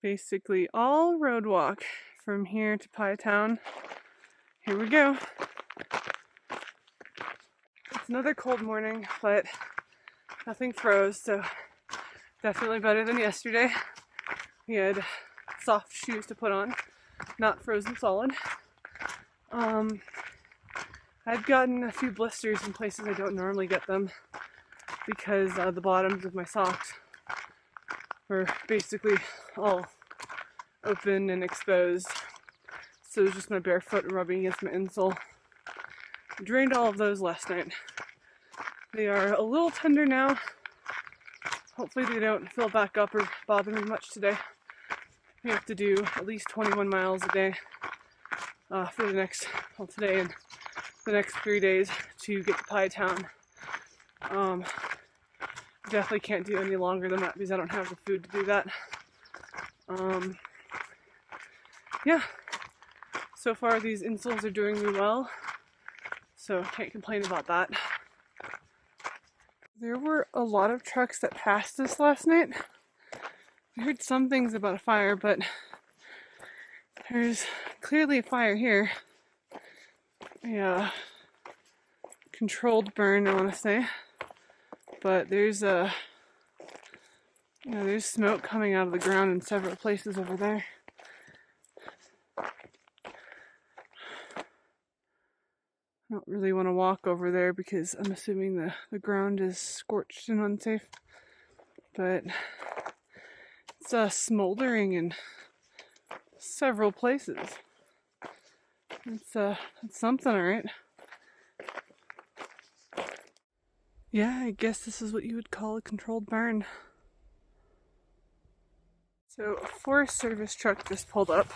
Basically all road walk from here to Pie Town. Here we go. It's another cold morning, but nothing froze, so definitely better than yesterday. We had soft shoes to put on, not frozen solid. I've gotten a few blisters in places I don't normally get them because the bottoms of my socks were basically all open and exposed. So it was just my bare foot rubbing against my insole. I drained all of those last night. They are a little tender now. Hopefully they don't fill back up or bother me much today. We have to do at least 21 miles a day for the next, today and the next 3 days to get to Pie Town. Definitely can't do any longer than that because I don't have the food to do that. Yeah, so far these insoles are doing me well, so can't complain about that. There were a lot of trucks that passed us last night. I heard some things about a fire, but there's clearly a fire here. A controlled burn, I want to say. But there's there's smoke coming out of the ground in several places over there. I don't really want to walk over there because I'm assuming the ground is scorched and unsafe. But it's smoldering in several places. It's something, alright. Yeah, I guess this is what you would call a controlled burn. So a Forest Service truck just pulled up.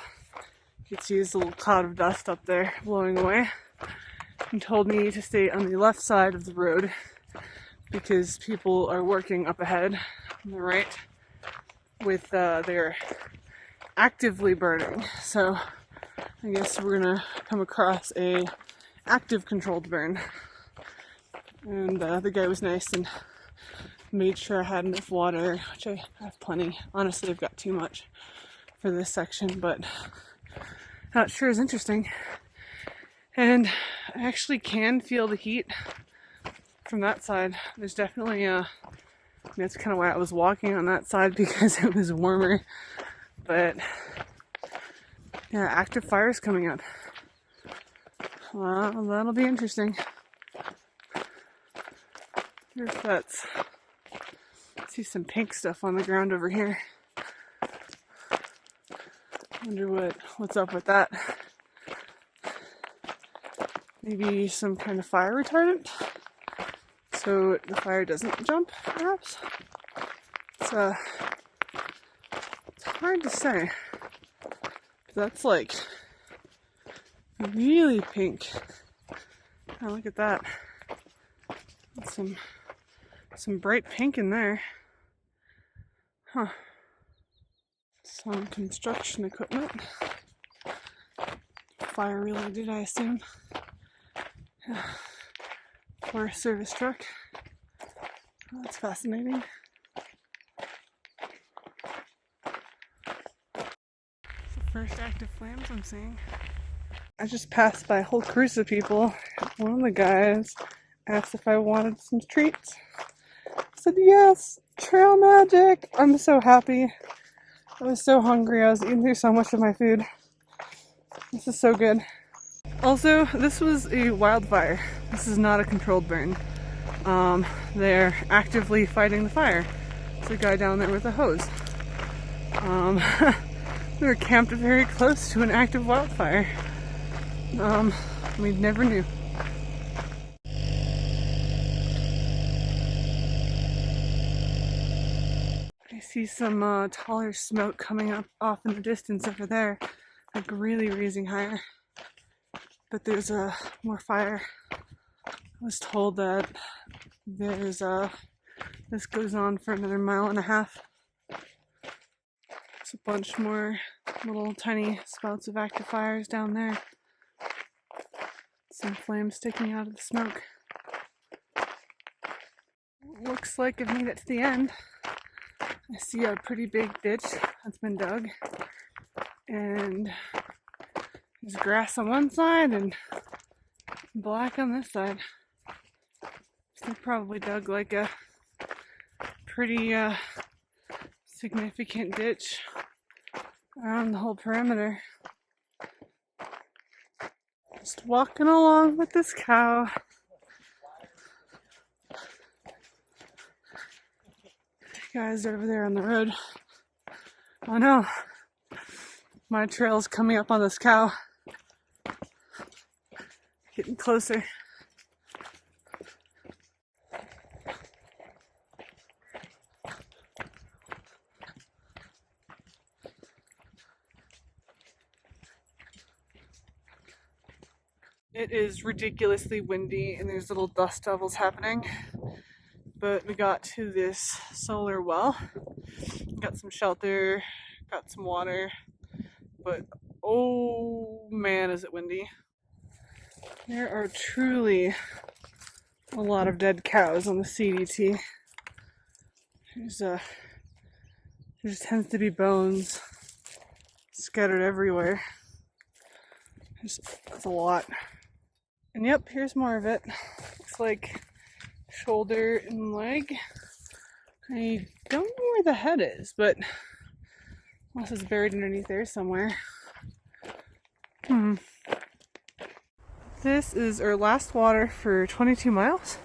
You can see this little cloud of dust up there blowing away. And told me to stay on the left side of the road because people are working up ahead on the right with they're actively burning. So I guess we're gonna come across a active controlled burn. And the guy was nice and made sure I had enough water, which I have plenty. Honestly, I've got too much for this section, but that sure is interesting. And I actually can feel the heat from that side. There's definitely that's kind of why I was walking on that side, because it was warmer. But yeah, active fires coming up. Well, that'll be interesting. Here's that. See some pink stuff on the ground over here. Wonder what's up with that. Maybe some kind of fire retardant, so the fire doesn't jump, perhaps? It's hard to say. That's like really pink. Oh, look at that. Some bright pink in there. Huh. Some construction equipment. Fire related, I assume. Forest Service truck. Oh, that's fascinating. It's the first active flames I'm seeing. I just passed by a whole cruise of people. One of the guys asked if I wanted some treats. I said yes, trail magic. I'm so happy. I was so hungry. I was eating through so much of my food. This is so good. Also, this was a wildfire. This is not a controlled burn. They're actively fighting the fire. There's a guy down there with a hose. We were camped very close to an active wildfire. We never knew. I see some taller smoke coming up off in the distance over there, like really raising higher. But there's more fire. I was told that there's this goes on for another 1.5 miles. There's a bunch more little tiny spouts of active fires down there. Some flames sticking out of the smoke. Looks like I've made it to the end. I see a pretty big ditch that's been dug, and there's grass on one side and black on this side. So they probably dug like a pretty significant ditch around the whole perimeter. Just walking along with this cow. Guys over there on the road. Oh no, my trail's coming up on this cow. Getting closer. It is ridiculously windy and there's little dust devils happening. But we got to this solar well. Got some shelter, got some water, but oh man, is it windy. There are truly a lot of dead cows on the CDT. There just tends to be bones scattered everywhere. That's a lot. And yep, here's more of it. Looks like shoulder and leg. I don't know where the head is, but unless it's buried underneath there somewhere. This is our last water for 22 miles.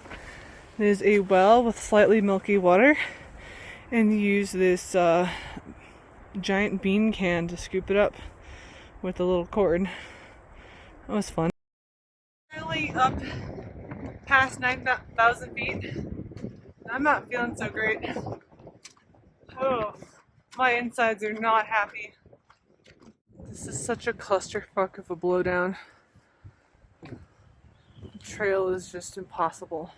It is a well with slightly milky water, and you use this giant bean can to scoop it up with a little cord. That was fun. Really up past 9,000 feet. I'm not feeling so great. Oh, my insides are not happy. This is such a clusterfuck of a blowdown. The trail is just impossible.